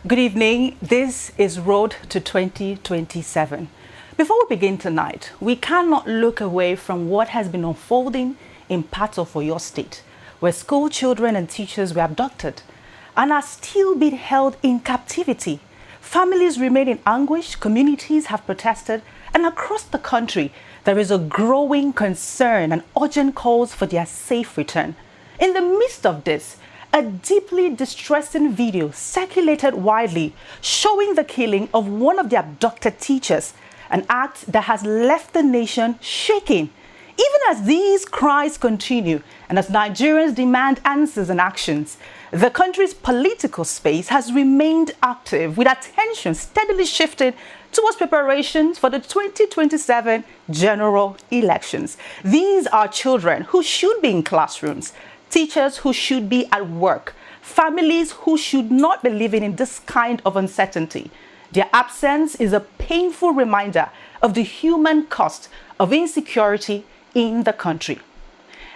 Good evening. This is Road to 2027. Before we begin tonight, we cannot look away from what has been unfolding in parts of Oyo State, where school children and teachers were abducted and are still being held in captivity. Families remain in anguish, communities have protested, and across the country, there is a growing concern and urgent calls for their safe return. In the midst of this, a deeply distressing video circulated widely showing the killing of one of the abducted teachers, an act that has left the nation shaking. Even as these cries continue and as Nigerians demand answers and actions, the country's political space has remained active, with attention steadily shifted towards preparations for the 2027 general elections. These are children who should be in classrooms, teachers who should be at work, families who should not be living in this kind of uncertainty. Their absence is a painful reminder of the human cost of insecurity in the country.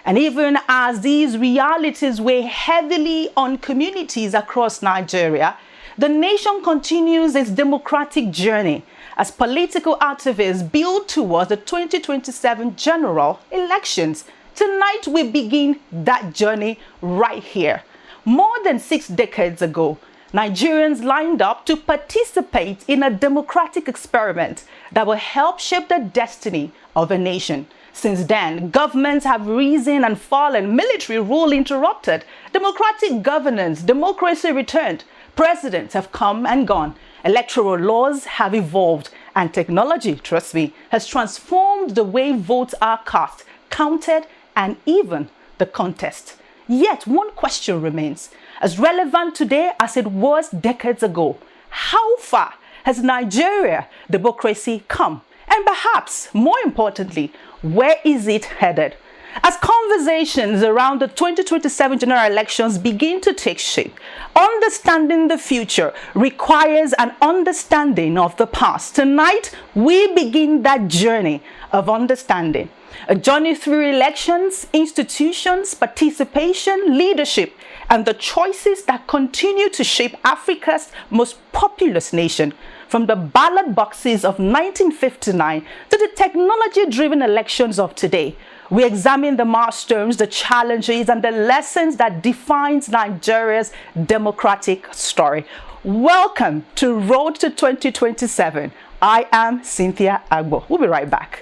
And even as these realities weigh heavily on communities across Nigeria, the nation continues its democratic journey as political activists build towards the 2027 general elections. Tonight, we begin that journey right here. More than 6 decades ago, Nigerians lined up to participate in a democratic experiment that will help shape the destiny of a nation. Since then, governments have risen and fallen, military rule interrupted, democratic governance, democracy returned, presidents have come and gone, electoral laws have evolved, and technology, trust me, has transformed the way votes are cast, counted, and even the contest. Yet one question remains, as relevant today as it was decades ago. How far has Nigeria democracy come? And perhaps more importantly, where is it headed? As conversations around the 2027 general elections begin to take shape, understanding the future requires an understanding of the past. Tonight, we begin that journey of understanding. A journey through elections, institutions, participation, leadership, and the choices that continue to shape Africa's most populous nation. From the ballot boxes of 1959 to the technology-driven elections of today, we examine the milestones, the challenges, and the lessons that defines Nigeria's democratic story. Welcome to Road to 2027. I am Cynthia Agbo. We'll be right back.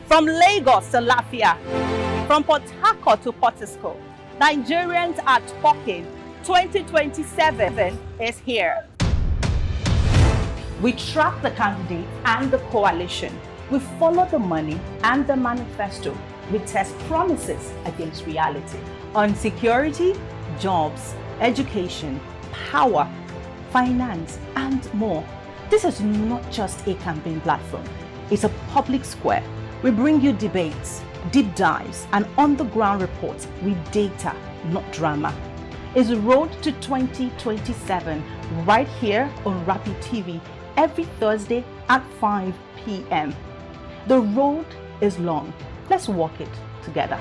From Lagos to Lafia, from Port Harcourt to Portisco, Nigerians are talking. 2027 is here. We track the candidates and the coalition. We follow the money and the manifesto. We test promises against reality. On security, jobs, education, power, finance, and more. This is not just a campaign platform. It's a public square. We bring you debates, deep dives, and on-the-ground reports with data, not drama. It's Road to 2027 right here on RapidTV every Thursday at 5 p.m. The road is long. Let's walk it together.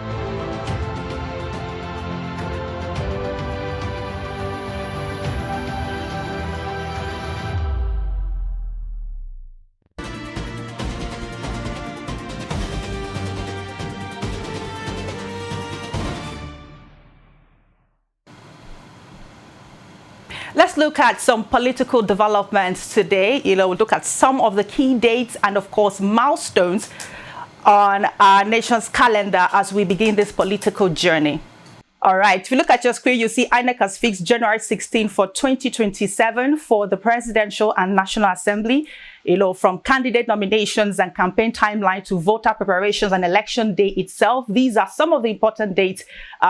Let's look at some political developments today. We'll look at some of the key dates and, of course, milestones on our nation's calendar as we begin this political journey. All right, if you look at your screen, you see INEC has fixed January 16 for 2027 for the Presidential and National Assembly. From candidate nominations and campaign timeline to voter preparations and election day itself. These are some of the important dates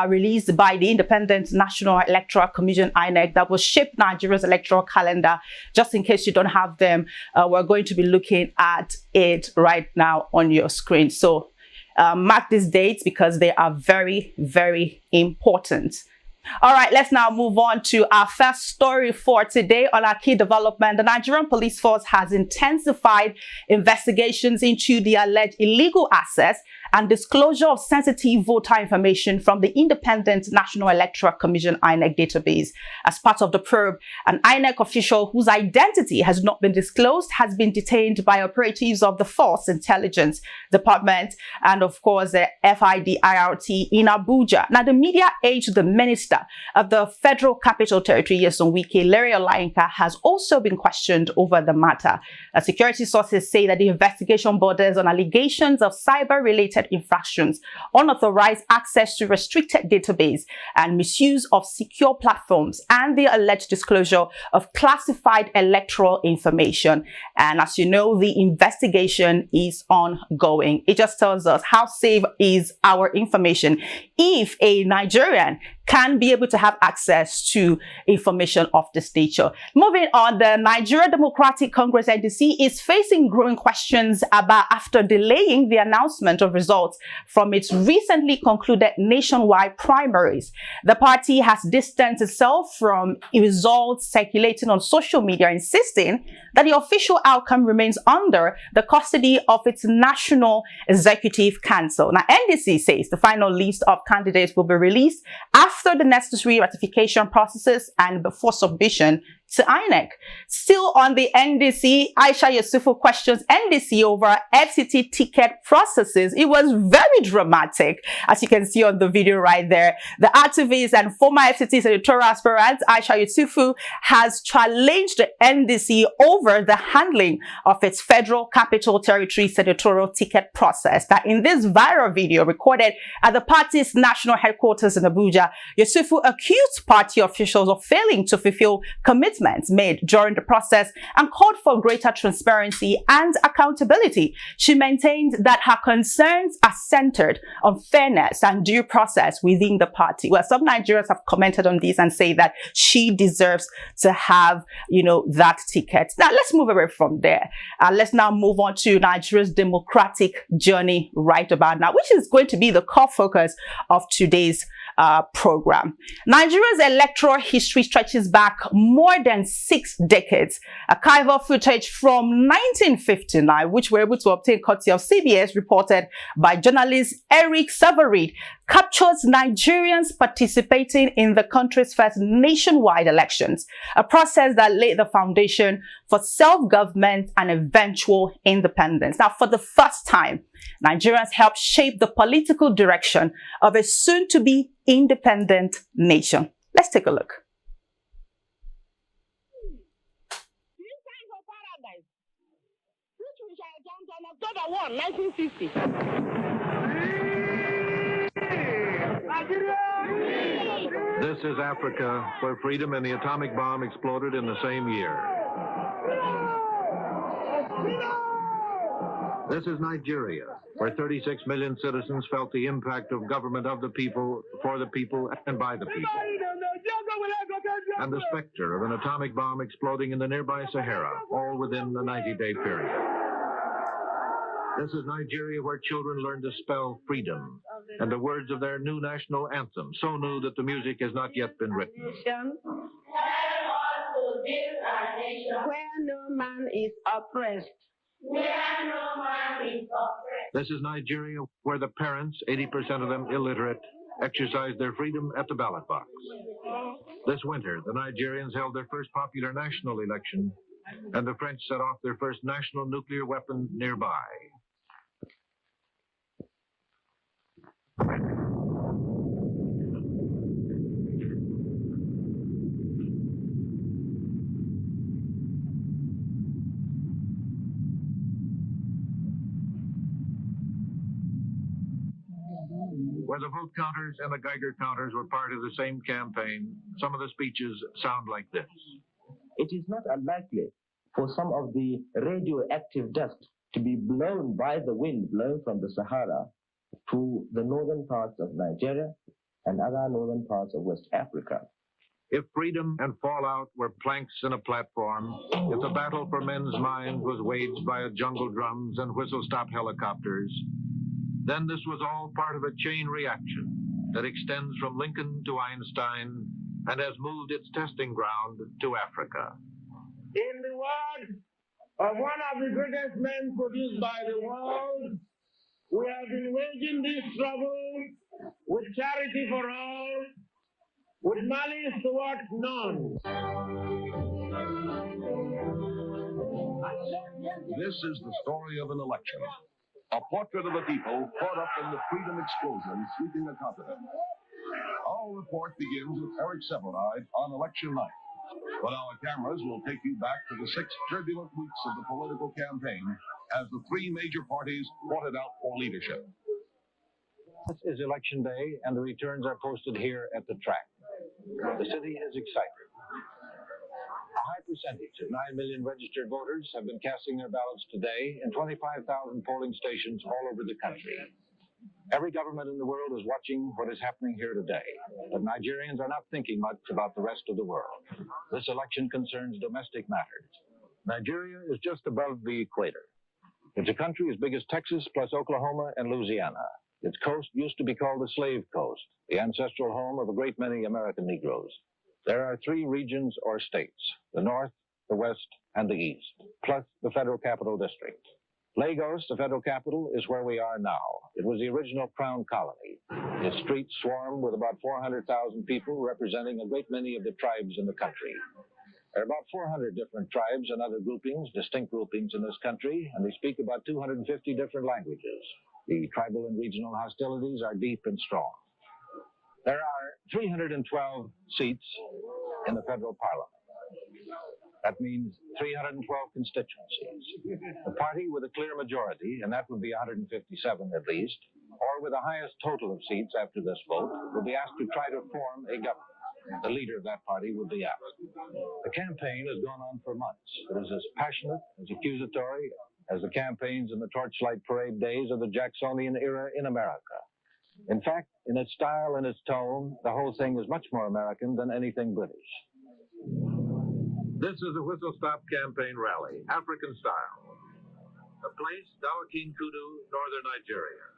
released by the Independent National Electoral Commission, INEC, that will shape Nigeria's electoral calendar. Just in case you don't have them, we're going to be looking at it right now on your screen. So mark these dates because they are very, very important. All right, let's now move on to our first story for today on our key development. The Nigerian police force has intensified investigations into the alleged illegal access and disclosure of sensitive voter information from the Independent National Electoral Commission INEC database. As part of the probe, an INEC official whose identity has not been disclosed has been detained by operatives of the Force Intelligence Department and, of course, the FIDIRT in Abuja. Now, the media age the Minister of the Federal Capital Territory, Yeson Wike, Larry Olayinka, has also been questioned over the matter. Security sources say that the investigation borders on allegations of cyber-related infractions, unauthorized access to restricted database, and misuse of secure platforms, and the alleged disclosure of classified electoral information. And as you know, the investigation is ongoing. It just tells us how safe is our information if a Nigerian can be able to have access to information of this nature. Moving on, the Nigeria Democratic Congress NDC is facing growing questions after delaying the announcement of results from its recently concluded nationwide primaries. The party has distanced itself from results circulating on social media, insisting that the official outcome remains under the custody of its National Executive Council. Now, NDC says the final list of candidates will be released after the necessary ratification processes and before submission to INEC. Still on the NDC, Aisha Yusufu questions NDC over FCT ticket processes. It was very dramatic, as you can see on the video right there. The activist and former FCT senatorial aspirant Aisha Yusufu has challenged the NDC over the handling of its Federal Capital Territory senatorial ticket process. That in this viral video recorded at the party's national headquarters in Abuja, Yusufu accused party officials of failing to fulfill commitments made during the process and called for greater transparency and accountability. She maintained that her concerns are centered on fairness and due process within the party. Well, some Nigerians have commented on this and say that she deserves to have, that ticket. Now, let's move away from there. Let's now move on to Nigeria's democratic journey right about now, which is going to be the core focus of today's program. Nigeria's electoral history stretches back more than 6 decades. Archival footage from 1959, which we're able to obtain courtesy of CBS, reported by journalist Eric Savarid, captures Nigerians participating in the country's first nationwide elections, a process that laid the foundation for self-government and eventual independence. Now, for the first time, Nigerians helped shape the political direction of a soon-to-be independent nation. Let's take a look. October 1, 1960. This is Africa, where freedom and the atomic bomb exploded in the same year. This is Nigeria, where 36 million citizens felt the impact of government of the people, for the people, and by the people. And the specter of an atomic bomb exploding in the nearby Sahara, all within the 90-day period. This is Nigeria, where children learn to spell freedom and the words of their new national anthem, so new that the music has not yet been written. Where no man is oppressed. This is Nigeria, where the parents, 80% of them illiterate, exercise their freedom at the ballot box. This winter, the Nigerians held their first popular national election, and the French set off their first national nuclear weapon nearby. Where the vote counters and the Geiger counters were part of the same campaign, some of the speeches sound like this. It is not unlikely for some of the radioactive dust to be blown by the wind blowing from the Sahara to the northern parts of Nigeria and other northern parts of West Africa. If freedom and fallout were planks in a platform, if the battle for men's minds was waged by jungle drums and whistle-stop helicopters, then this was all part of a chain reaction. that extends from Lincoln to Einstein and has moved its testing ground to Africa. In the word of one of the greatest men produced by the world, we have been waging this struggle with charity for all, with malice towards none. This is the story of an election. A portrait of a people caught up in the freedom explosion sweeping the continent. Our report begins with Eric Severide on election night. But our cameras will take you back to the 6 turbulent weeks of the political campaign as the 3 major parties fought it out for leadership. This is election day, and the returns are posted here at the track. The city is excited. A high percentage of 9 million registered voters have been casting their ballots today in 25,000 polling stations all over the country. Every government in the world is watching what is happening here today, but Nigerians are not thinking much about the rest of the world. This election concerns domestic matters. Nigeria is just above the equator. It's a country as big as Texas plus Oklahoma and Louisiana. Its coast used to be called the Slave Coast, the ancestral home of a great many American Negroes. There are 3 regions or states, the North, the West, and the East, plus the Federal Capital District. Lagos, the federal capital, is where we are now. It was the original crown colony. Its streets swarm with about 400,000 people, representing a great many of the tribes in the country. There are about 400 different tribes and other groupings, distinct groupings in this country, and they speak about 250 different languages. The tribal and regional hostilities are deep and strong. There are 312 seats in the federal parliament. That means 312 constituencies. The party with a clear majority, and that would be 157 at least, or with the highest total of seats after this vote, will be asked to try to form a government. The leader of that party would be asked. The campaign has gone on for months. It is as passionate, as accusatory, as the campaigns in the torchlight parade days of the Jacksonian era in America. In fact, in its style and its tone, the whole thing is much more American than anything British. This is a whistle-stop campaign rally, African style. The place, Dawakin Kudu, northern Nigeria.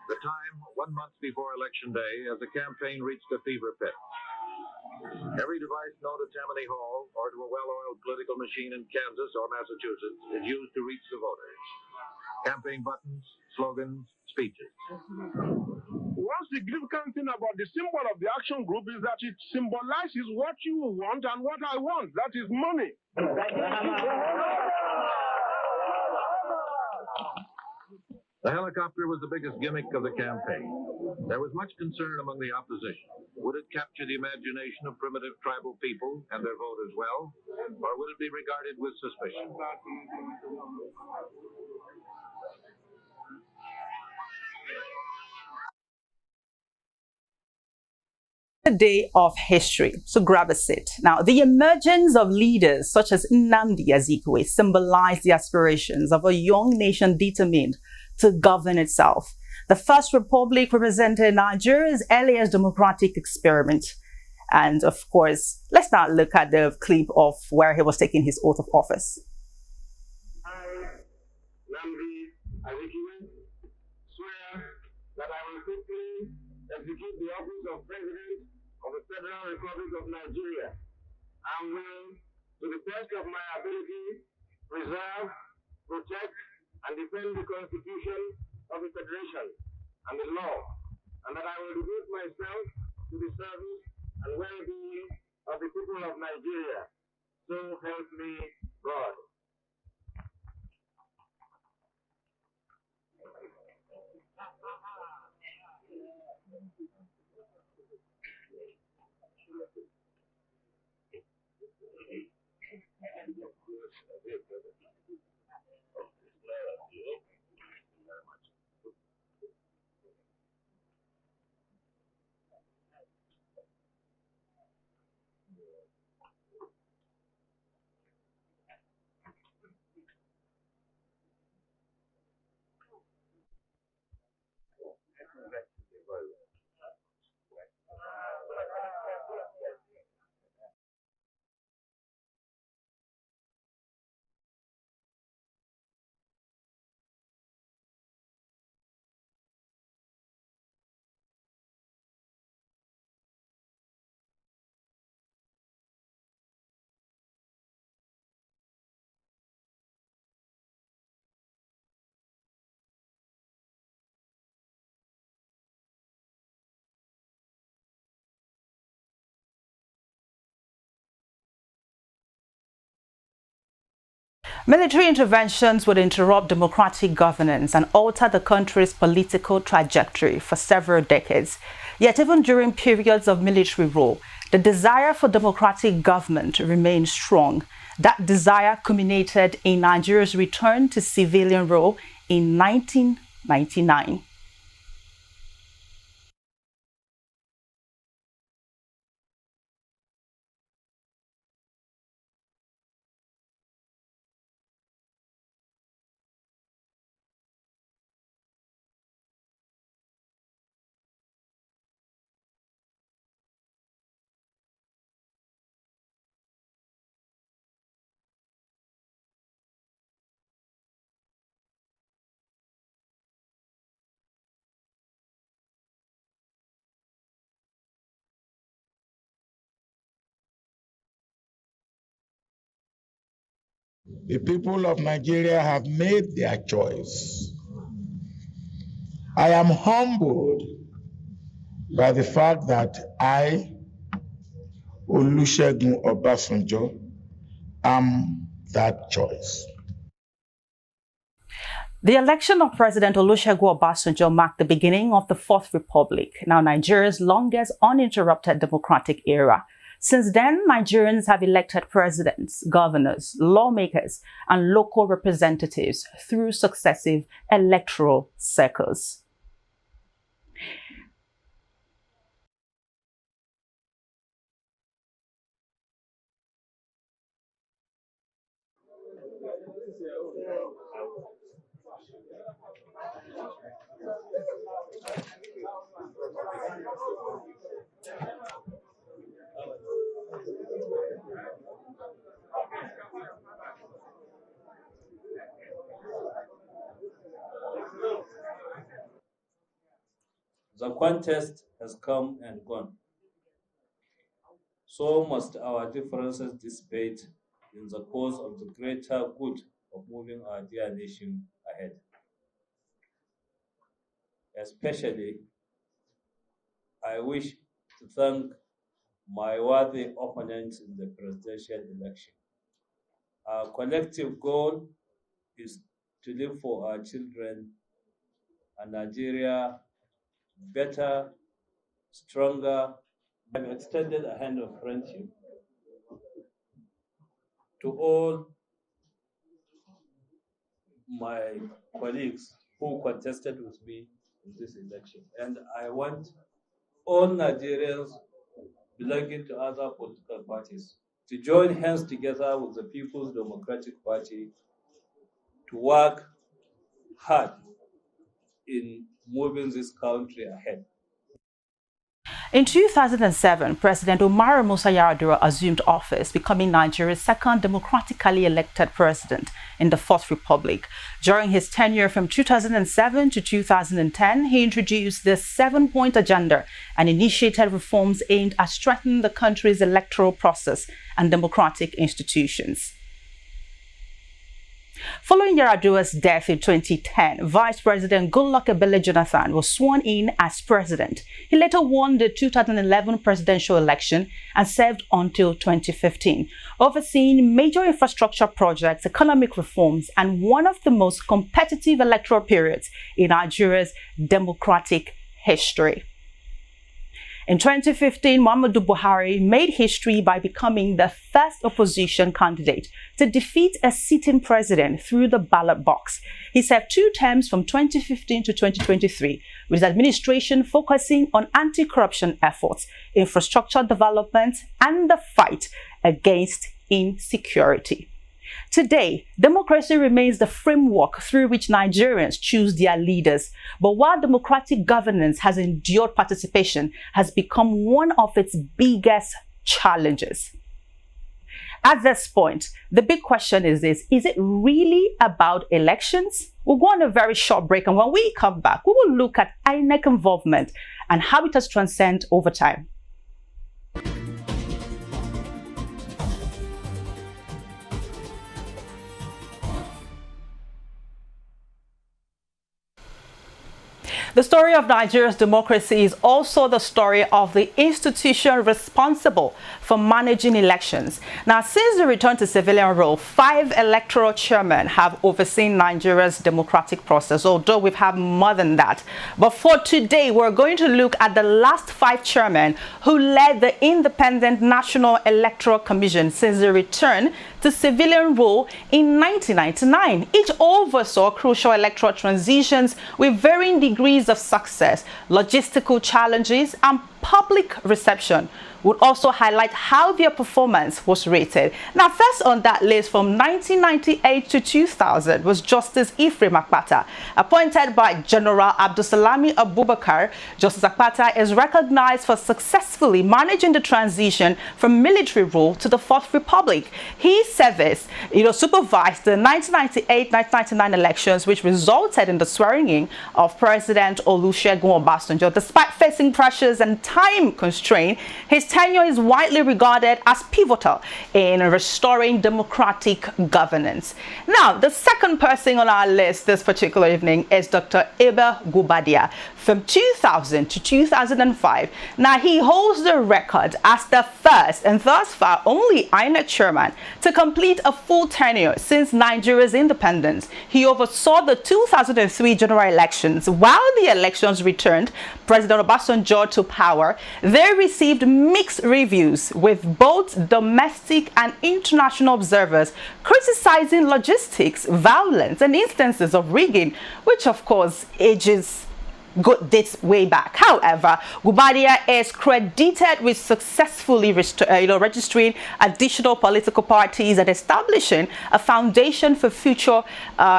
The time, 1 month before Election Day, as the campaign reached a fever pitch. Every device known to Tammany Hall or to a well-oiled political machine in Kansas or Massachusetts is used to reach the voters. Campaign buttons, slogans, speeches. One significant thing about the symbol of the action group is that it symbolizes what you want and what I want. That is money. The helicopter was the biggest gimmick of the campaign. There was much concern among the opposition. Would it capture the imagination of primitive tribal people and their vote as well, or would it be regarded with suspicion? Day of history. So grab a seat. Now, the emergence of leaders such as Nnamdi Azikiwe symbolized the aspirations of a young nation determined to govern itself. The First Republic represented Nigeria's earliest democratic experiment. And of course, let's now look at the clip of where he was taking his oath of office. I, Nnamdi Azikiwe, swear that I will faithfully execute the office of President of the Federal Republic of Nigeria and will, to the best of my ability, preserve, protect, and defend the Constitution of the Federation and the law, and that I will devote myself to the service and well-being of the people of Nigeria. So help me God. Military interventions would interrupt democratic governance and alter the country's political trajectory for several decades. Yet even during periods of military rule, the desire for democratic government remained strong. That desire culminated in Nigeria's return to civilian rule in 1999. The people of Nigeria have made their choice. I am humbled by the fact that I, Olusegun Obasanjo, am that choice. The election of President Olusegun Obasanjo marked the beginning of the Fourth Republic, now Nigeria's longest uninterrupted democratic era. Since then, Nigerians have elected presidents, governors, lawmakers, and local representatives through successive electoral cycles. The contest has come and gone. So must our differences dissipate in the cause of the greater good of moving our dear nation ahead. Especially, I wish to thank my worthy opponents in the presidential election. Our collective goal is to live for our children a Nigeria better, stronger. I've extended a hand of friendship to all my colleagues who contested with me in this election. And I want all Nigerians belonging to other political parties to join hands together with the People's Democratic Party to work hard in moving this country ahead. In 2007, President Umaru Musa Yar'Adua assumed office, becoming Nigeria's second democratically elected president in the Fourth Republic. During his tenure from 2007 to 2010, he introduced the 7-point agenda and initiated reforms aimed at strengthening the country's electoral process and democratic institutions. Following Yar'Adua's death in 2010, Vice President Goodluck Ebele Jonathan was sworn in as president. He later won the 2011 presidential election and served until 2015, overseeing major infrastructure projects, economic reforms, and one of the most competitive electoral periods in Nigeria's democratic history. In 2015, Muhammadu Buhari made history by becoming the first opposition candidate to defeat a sitting president through the ballot box. He served 2 terms from 2015 to 2023, with his administration focusing on anti-corruption efforts, infrastructure development, and the fight against insecurity. Today, democracy remains the framework through which Nigerians choose their leaders. But while democratic governance has endured, participation has become one of its biggest challenges. At this point, the big question is this: is it really about elections? We'll go on a very short break, and when we come back, we will look at INEC involvement and how it has transcended over time. The story of Nigeria's democracy is also the story of the institution responsible for managing elections. Now, since the return to civilian rule, 5 electoral chairmen have overseen Nigeria's democratic process, although we've had more than that. But for today, we're going to look at the last 5 chairmen who led the Independent National Electoral Commission since the return to civilian rule in 1999. Each oversaw crucial electoral transitions with varying degrees of success, logistical challenges, and public reception. Would also highlight how their performance was rated. Now, first on that list from 1998 to 2000 was Justice Ephraim Akpata. Appointed by General Abdulsalami Abubakar, Justice Akpata is recognized for successfully managing the transition from military rule to the Fourth Republic. His service, supervised the 1998-1999 elections, which resulted in the swearing-in of President Olusegun Obasanjo. Despite facing pressures and time constraint, his tenure is widely regarded as pivotal in restoring democratic governance. Now, the second person on our list this particular evening is Dr. Abel Gubadia. From 2000 to 2005, now he holds the record as the first and thus far only INEC chairman to complete a full tenure since Nigeria's independence. He oversaw the 2003 general elections. While the elections returned President Obasanjo to power, they received mixed reviews, with both domestic and international observers criticizing logistics, violence, and instances of rigging, which of course dates way back. However, Gubadia is credited with successfully registering additional political parties and establishing a foundation for future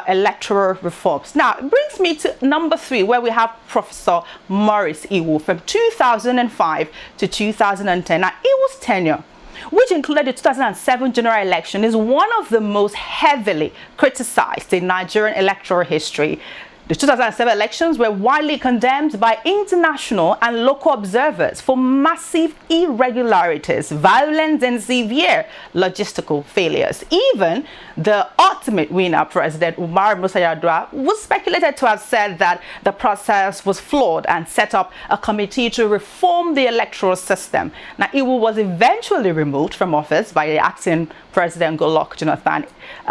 electoral reforms. Now, it brings me to number 3, where we have Professor Maurice Iwu from 2005 to 2010. Now, Iwu's tenure, which included the 2007 general election, is one of the most heavily criticized in Nigerian electoral history. The 2007 elections were widely condemned by international and local observers for massive irregularities, violence, and severe logistical failures. Even the ultimate winner, President Umar Musa Yar'Adua, was speculated to have said that the process was flawed and set up a committee to reform the electoral system. Now, Iwu was eventually removed from office by the acting President Goodluck Jonathan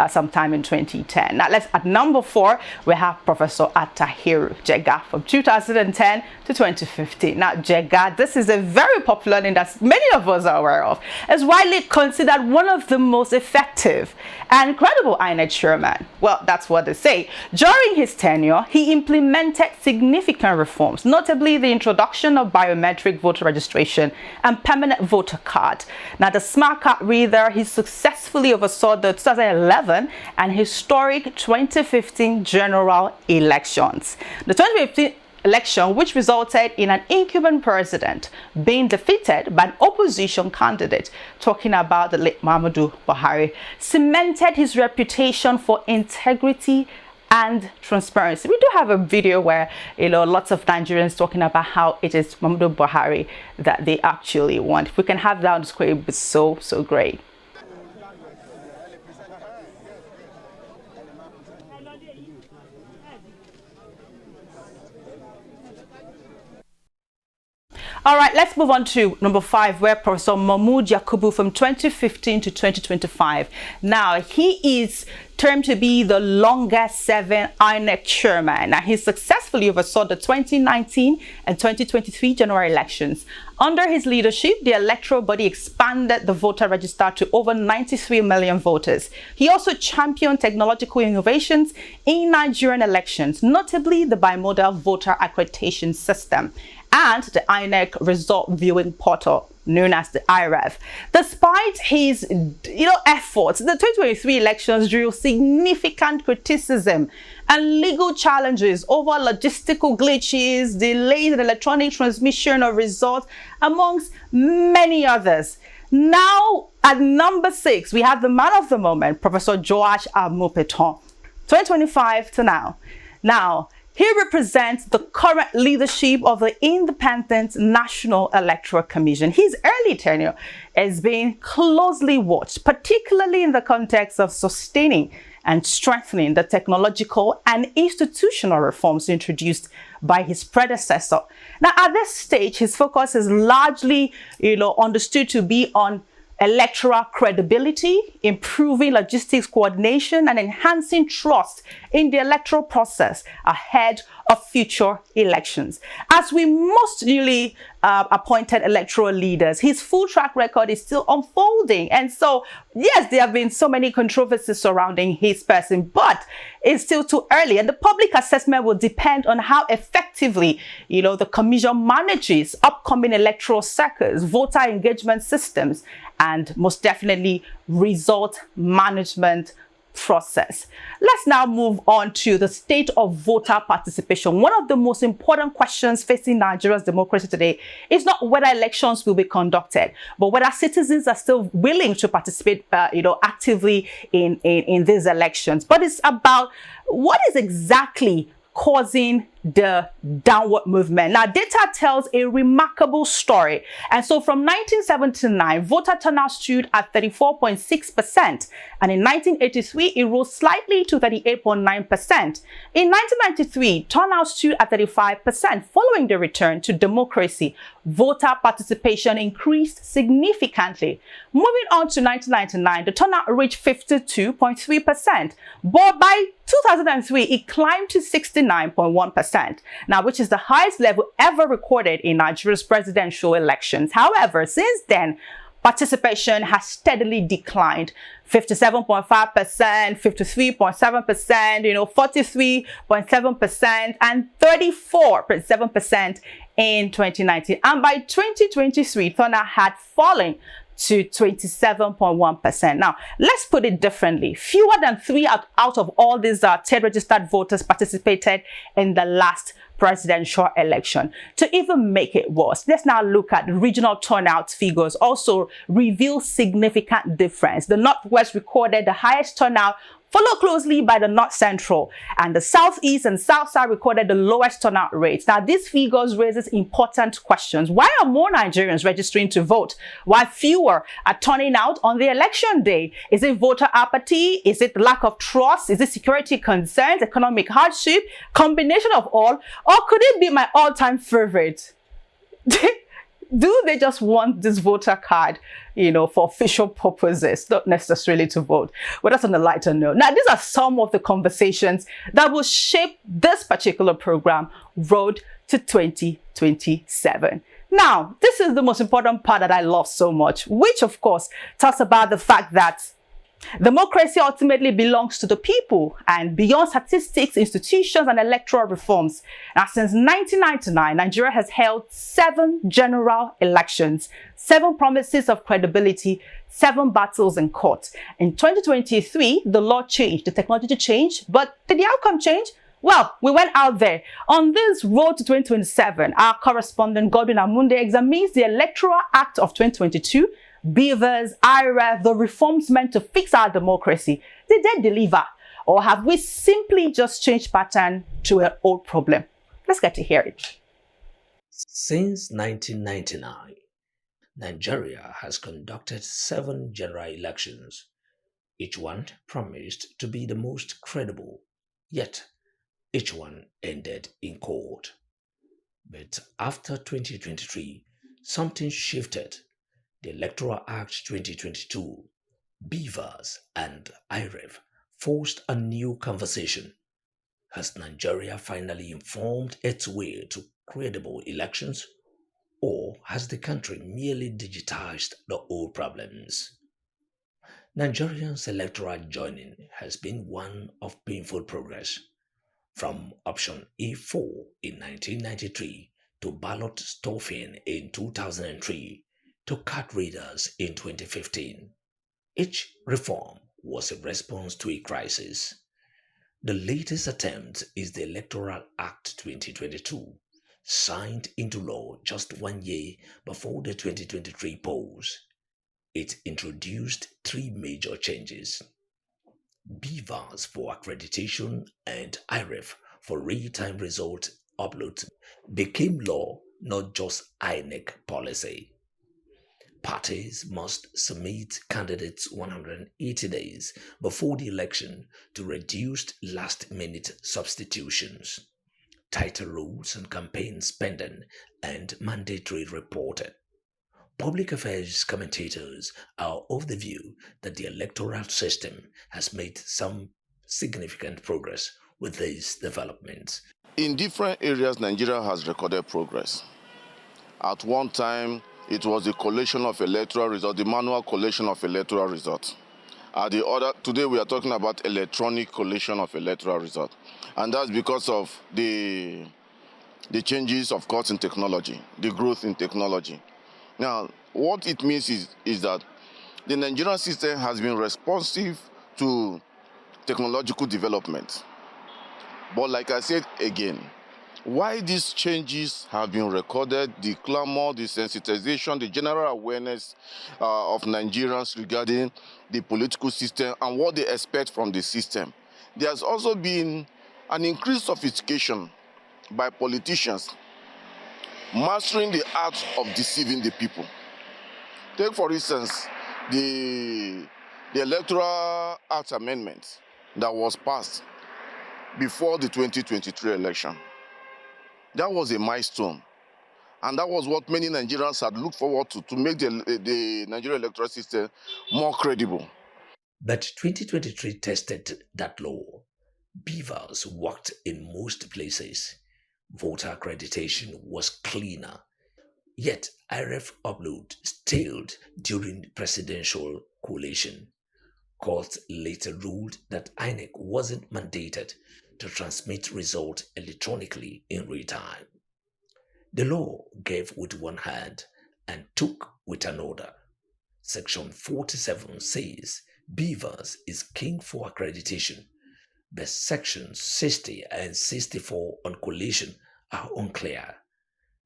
sometime in 2010. Now, at number 4, we have Professor Atahiru Jega from 2010 to 2015. Now, Jega, this is a very popular name that many of us are aware of, is widely considered one of the most effective and credible INEC chairman. Well, that's what they say. During his tenure, he implemented significant reforms, notably the introduction of biometric voter registration and permanent voter card. Now, the smart card reader, he successfully oversaw the 2011 and historic 2015 general elections. The 2015 election, which resulted in an incumbent president being defeated by an opposition candidate, talking about the late Muhammadu Buhari, cemented his reputation for integrity and transparency. We do have a video where lots of Nigerians talking about how it is Muhammadu Buhari that they actually want. If we can have that on the screen, it would be so great. All right, let's move on to number 5, where Professor Mahmood Yakubu from 2015 to 2025. Now, he is termed to be the longest serving INEC chairman. Now, he successfully oversaw the 2019 and 2023 general elections. Under his leadership, the electoral body expanded the voter register to over 93 million voters. He also championed technological innovations in Nigerian elections, notably the bimodal voter accreditation system and the INEC result viewing portal known as the IREV. Despite his efforts, the 2023 elections drew significant criticism and legal challenges over logistical glitches, delays in electronic transmission of results, amongst many others. Now, at number 6, we have the man of the moment, Professor Joash Amopeton, 2025 to now. Now, he represents the current leadership of the Independent National Electoral Commission. His early tenure is being closely watched, particularly in the context of sustaining and strengthening the technological and institutional reforms introduced by his predecessor. Now, at this stage, his focus is largely, understood to be on electoral credibility, improving logistics coordination, and enhancing trust in the electoral process ahead of future elections. As we most newly appointed electoral leaders, his full track record is still unfolding. And so, yes, there have been so many controversies surrounding his person, but it's still too early. And the public assessment will depend on how effectively, the commission manages upcoming electoral circuits, voter engagement systems, and most definitely result management process. Let's now move on to the state of voter participation. One of the most important questions facing Nigeria's democracy today is not whether elections will be conducted, but whether citizens are still willing to participate, actively in these elections. But it's about what is exactly causing the downward movement. Now, data tells a remarkable story. And so from 1979, voter turnout stood at 34.6%. And in 1983, it rose slightly to 38.9%. In 1993, turnout stood at 35%. Following the return to democracy, voter participation increased significantly. Moving on to 1999, the turnout reached 52.3%. But by 2003, it climbed to 69.1%. Now, which is the highest level ever recorded in Nigeria's presidential elections. However, since then, participation has steadily declined. 57.5%, 53.7%, 43.7%, and 34.7% in 2019. And by 2023, turnout had fallen to 27.1%. Now, let's put it differently. Fewer than 3 out of all these 10 registered voters participated in the last presidential election. To even make it worse, let's now look at regional turnout figures. Also reveal significant difference. The Northwest recorded the highest turnout, followed closely by the North Central, and the Southeast and South South recorded the lowest turnout rates. Now, these figures raises important questions. Why are more Nigerians registering to vote while fewer are turning out on the election day? Is it voter apathy? Is it lack of trust? Is it security concerns, economic hardship, combination of all? Or could it be my all-time favorite? Do they just want this voter card, for official purposes, not necessarily to vote? But that's on a lighter note. Now, these are some of the conversations that will shape this particular program, Road to 2027. Now, this is the most important part that I love so much, which, of course, talks about the fact that democracy ultimately belongs to the people, and beyond statistics, institutions, and electoral reforms. Now, since 1999, Nigeria has held 7 general elections, 7 promises of credibility, 7 battles in court. In 2023, the law changed, the technology changed, but did the outcome change? Well, we went out there. On this road to 2027, our correspondent Godwin Amunde examines the Electoral Act of 2022, Beavers, IRA, the reforms meant to fix our democracy. Did they deliver? Or have we simply just changed pattern to an old problem? Let's get to hear it. Since 1999, Nigeria has conducted 7 general elections. Each one promised to be the most credible, yet each one ended in court. But after 2023, something shifted. The Electoral Act 2022, Beavers, and IREV forced a new conversation. Has Nigeria finally informed its way to credible elections? Or has the country merely digitized the old problems? Nigerians' electoral journey has been one of painful progress. From option A4 in 1993 to ballot stuffing in 2003, to card readers in 2015. Each reform was a response to a crisis. The latest attempt is the Electoral Act 2022, signed into law just 1 year before the 2023 polls. It introduced 3 major changes: Beavers for accreditation and IREF for real-time result upload became law, not just INEC policy. Parties must submit candidates 180 days before the election to reduce last-minute substitutions. Tighter rules on campaign spending and mandatory reporting. Public affairs commentators are of the view that the electoral system has made some significant progress with these developments. In different areas, Nigeria has recorded progress. At one time, it was the collation of electoral results, the manual collation of electoral results. Today we are talking about electronic collation of electoral results. And that's because of the changes, of course, in technology, the growth in technology. Now, what it means is that the Nigerian system has been responsive to technological development. But like I said again, why these changes have been recorded, the clamor, the sensitization, the general awareness of Nigerians regarding the political system and what they expect from the system. There has also been an increased sophistication by politicians mastering the art of deceiving the people. Take, for instance, the Electoral Act Amendment that was passed before the 2023 election. That was a milestone. And that was what many Nigerians had looked forward to make the Nigerian electoral system more credible. But 2023 tested that law. Beavers worked in most places. Voter accreditation was cleaner. Yet IRF upload stalled during the presidential coalition. Court later ruled that INEC wasn't mandated to transmit results electronically in real time. The law gave with one hand and took with another. Section 47 says Beavers is king for accreditation, but sections 60 and 64 on collation are unclear.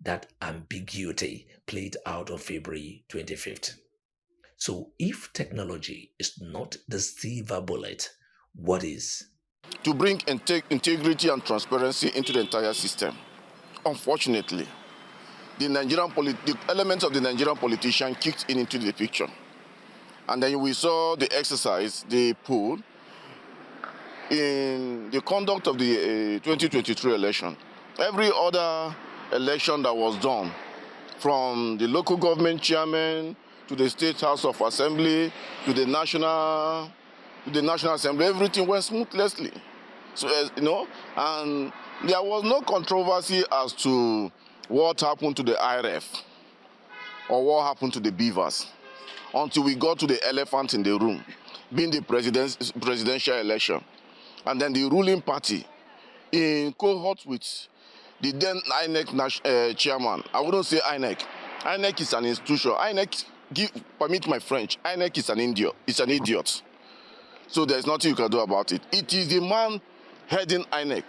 That ambiguity played out on February 25th. So if technology is not the silver bullet, what is? To bring integrity and transparency into the entire system. Unfortunately, the elements of the Nigerian politician kicked into the picture. And then we saw the exercise, the poll, in the conduct of the 2023 election. Every other election that was done, from the local government chairman to the State House of Assembly to the National Assembly, everything went smoothly. So, and there was no controversy as to what happened to the IRF or what happened to the Beavers until we got to the elephant in the room, being the presidential election. And then the ruling party, in cohort with the then INEC chairman. I wouldn't say INEC. INEC is an institution. INEC, permit my French, INEC is an idiot. It's an idiot. So there's nothing you can do about it. It is the man heading INEC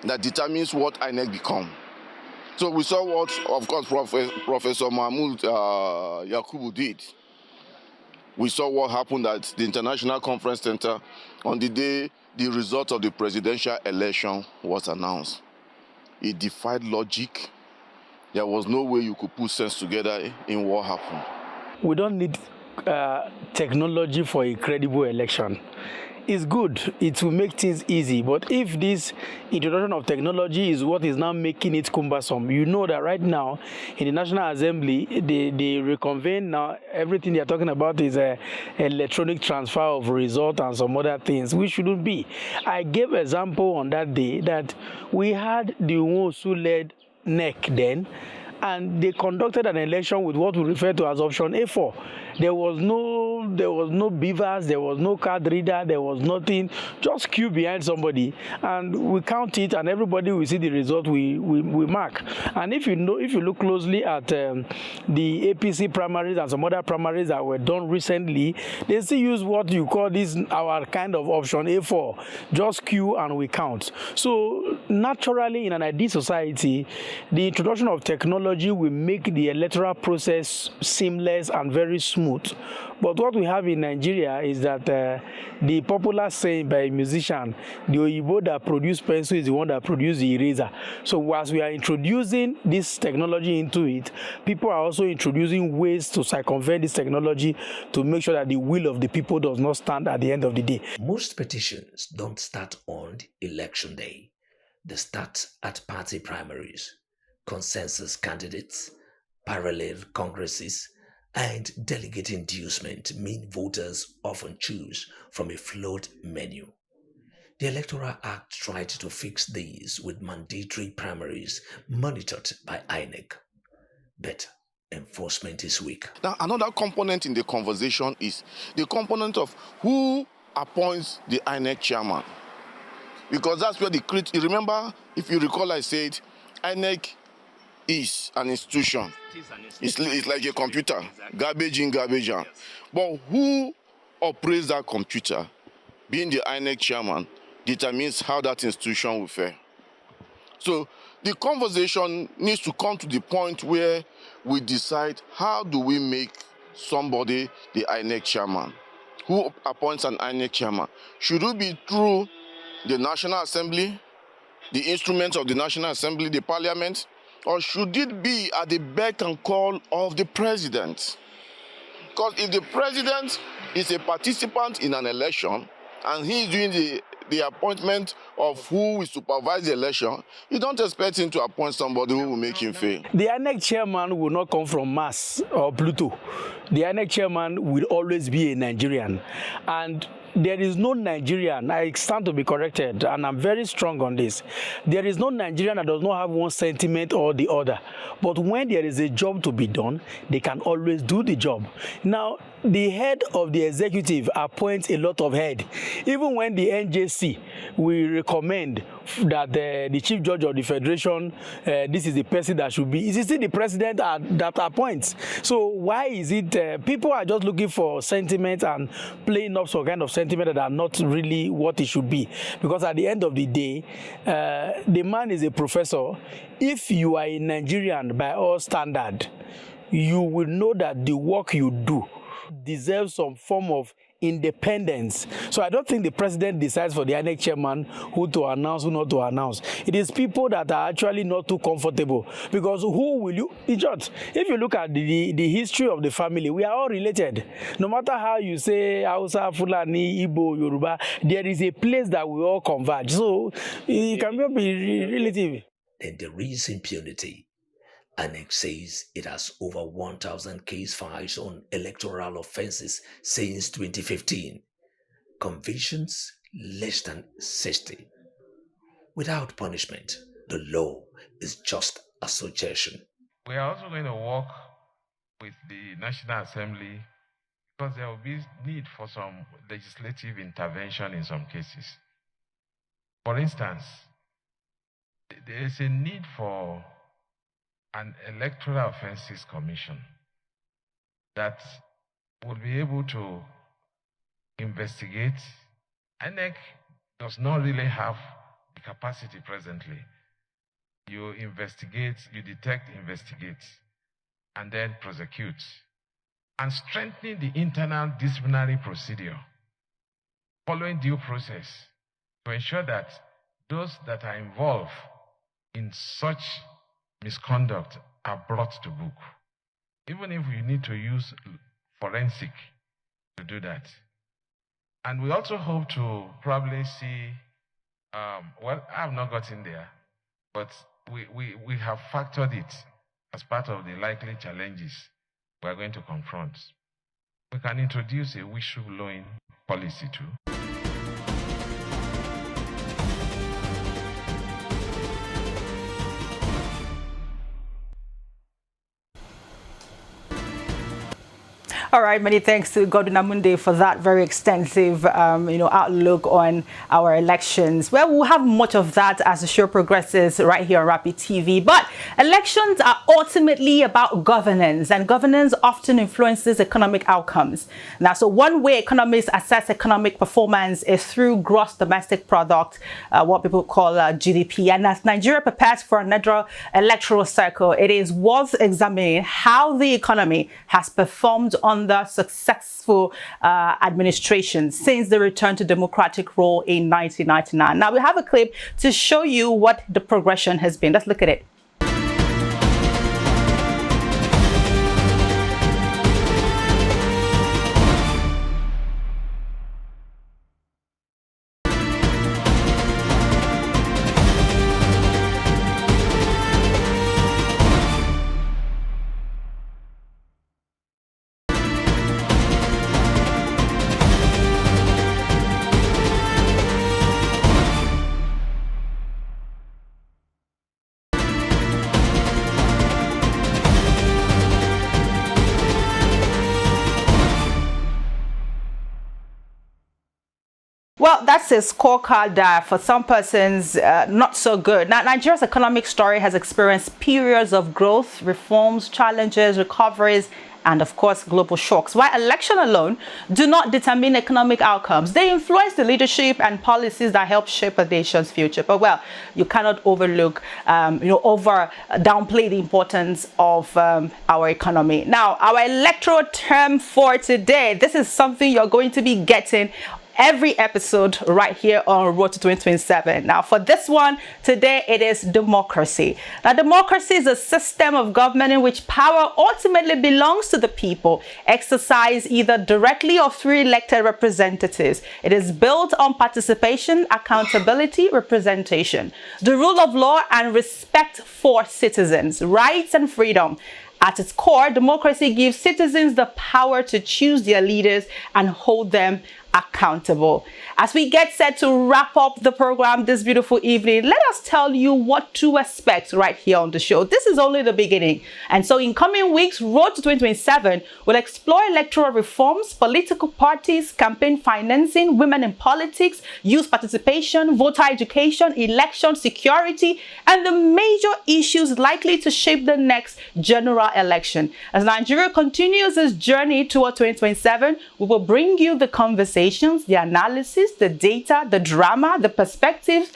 that determines what INEC become. So we saw what, of course, Professor Mahmoud Yakubu did. We saw what happened at the International Conference Center on the day the result of the presidential election was announced. It defied logic. There was no way you could put sense together in what happened. We don't need technology for a credible election. It's good, it will make things easy, but if this introduction of technology is what is now making it cumbersome, you know that right now in the National Assembly, they reconvene now, everything they're talking about is electronic transfer of result and some other things, which shouldn't be. I gave example on that day that we had the ones who led NEC then, and they conducted an election with what we refer to as option A4. There was no beavers, there was no card reader, there was nothing, just queue behind somebody, and we count it, and everybody will see the result we mark. And if you look closely at the APC primaries and some other primaries that were done recently, they still use what you call this our kind of option A4, just queue and we count. So naturally, in an ideal society, the introduction of technology will make the electoral process seamless and very smooth. smooth. But what we have in Nigeria is that the popular saying by a musician, the Oyibo that produce pencil is the one that produce the eraser. So as we are introducing this technology into it, people are also introducing ways to circumvent this technology to make sure that the will of the people does not stand at the end of the day. Most petitions don't start on election day. They start at party primaries, consensus candidates, parallel congresses, and delegate inducement mean voters often choose from a flawed menu. The Electoral Act tried to fix these with mandatory primaries monitored by INEC. But enforcement is weak. Now, another component in the conversation is the component of who appoints the INEC chairman. Because that's where you remember, if you recall, I said INEC is an institution. It's like a computer, garbage in, garbage out. But who operates that computer, being the INEC chairman, determines how that institution will fare. So the conversation needs to come to the point where we decide how do we make somebody the INEC chairman. Who appoints an INEC chairman? Should it be through the National Assembly, the instruments of the National Assembly, the Parliament, or should it be at the beck and call of the president? Because if the president is a participant in an election and he is doing the appointment of who will supervise the election, you don't expect him to appoint somebody who will make him fail. The INEC chairman will not come from Mars or Pluto. The INEC chairman will always be a Nigerian. And there is no Nigerian, I stand to be corrected, and I'm very strong on this. There is no Nigerian that does not have one sentiment or the other. But when there is a job to be done, they can always do the job. Now, the head of the executive appoints a lot of head. Even when the NJC will recommend that the chief judge of the federation, this is the person that should be, it's still the president that appoints. So why is it, people are just looking for sentiment and playing up some kind of sentiment that are not really what it should be. Because at the end of the day, the man is a professor. If you are a Nigerian by all standard, you will know that the work you do deserves some form of independence. So I don't think the president decides for the INEC chairman who to announce, who not to announce. It is people that are actually not too comfortable. Because who will you, if you look at the history of the family, we are all related. No matter how you say Hausa, Fulani, Igbo, Yoruba, there is a place that we all converge. So it can be relative. Then there is impunity. INEC says it has over 1,000 case files on electoral offenses since 2015. Convictions less than 60. Without punishment, the law is just a suggestion. We are also going to work with the National Assembly because there will be need for some legislative intervention in some cases. For instance, there is a need for an electoral offenses commission that will be able to investigate. INEC does not really have the capacity presently. You investigate, you detect, investigate, and then prosecute. And strengthening the internal disciplinary procedure, following due process, to ensure that those that are involved in such misconduct are brought to book, even if we need to use forensic to do that. And we also hope to probably see, well, I have not gotten there, but we have factored it as part of the likely challenges we are going to confront. We can introduce a whistleblowing policy too. All right, many thanks to Godwin Amunde for that very extensive, outlook on our elections. Well, we'll have much of that as the show progresses right here on Rapid TV. But elections are ultimately about governance, and governance often influences economic outcomes. Now, so one way economists assess economic performance is through gross domestic product, what people call GDP. And as Nigeria prepares for another electoral cycle, it is worth examining how the economy has performed on under successful administration since the return to democratic rule in 1999. Now, we have a clip to show you what the progression has been. Let's look at it. Well, that's a scorecard that for some persons, not so good. Now, Nigeria's economic story has experienced periods of growth, reforms, challenges, recoveries, and of course, global shocks. While election alone do not determine economic outcomes, they influence the leadership and policies that help shape a nation's future. But well, you cannot overlook, downplay the importance of our economy. Now, our electoral term for today, this is something you're going to be getting every episode right here on Road to 2027. Now, for this one, today it is democracy. Now, democracy is a system of government in which power ultimately belongs to the people, exercised either directly or through elected representatives. It is built on participation, accountability, representation, the rule of law, and respect for citizens, rights and freedom. At its core, democracy gives citizens the power to choose their leaders and hold them accountable. As we get set to wrap up the program this beautiful evening, let us tell you what to expect right here on the show. This is only the beginning. And so in coming weeks, Road to 2027 will explore electoral reforms, political parties, campaign financing, women in politics, youth participation, voter education, election security, and the major issues likely to shape the next general election. As Nigeria continues its journey toward 2027, we will bring you the conversation, the analysis, the data, the drama, the perspectives,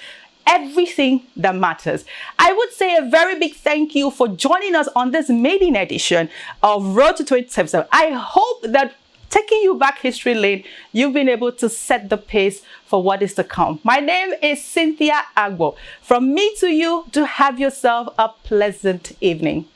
everything that matters. I would say a very big thank you for joining us on this maiden edition of Road to 2027. I hope that taking you back history lane, you've been able to set the pace for what is to come. My name is Cynthia Agbo. From me to you, do have yourself a pleasant evening.